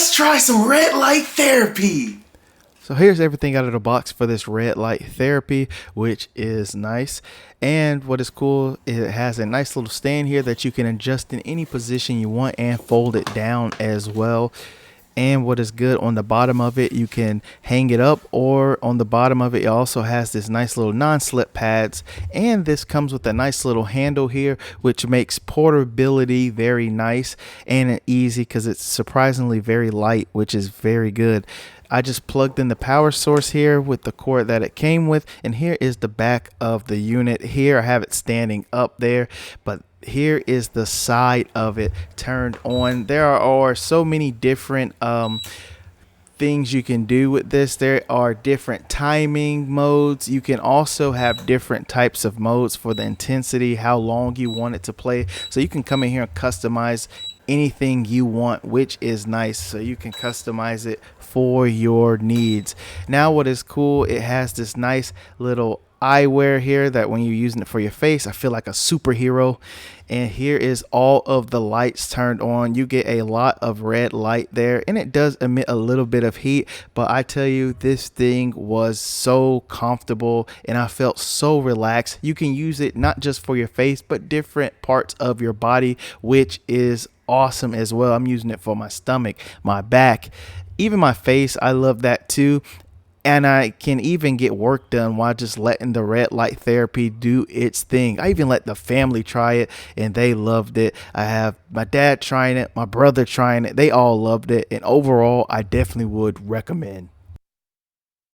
let's try some red light therapy. So here's everything out of the box for this red light therapy, which is nice. And what is cool, it has a nice little stand here that you can adjust in any position you want and fold it down as well. And what is good, on the bottom of it, you can hang it up, or on the bottom of it also has this nice little non-slip pads, and this comes with a nice little handle here, which makes portability very nice and easy because it's surprisingly very light, which is very good. I just plugged in the power source here with the cord that it came with, and here is the back of the unit. Here I have it standing up there, but here is the side of it turned on. There are so many different things you can do with this. There are different timing modes. You can also have different types of modes for the intensity, how long you want it to play. So you can come in here and customize anything you want, which is nice. So you can customize it for your needs. Now what is cool, it has this nice little eyewear here that when you're using it for your face, I feel like a superhero. And here is all of the lights turned on. You get a lot of red light there, and it does emit a little bit of heat, but I tell you, this thing was so comfortable and I felt so relaxed. You can use it not just for your face, but different parts of your body, which is awesome as well. I'm using it for my stomach, my back, even my face. I love that too. And I can even get work done while just letting the red light therapy do its thing. I even let the family try it and they loved it. I have my dad trying it, my brother trying it. They all loved it. And overall, I definitely would recommend.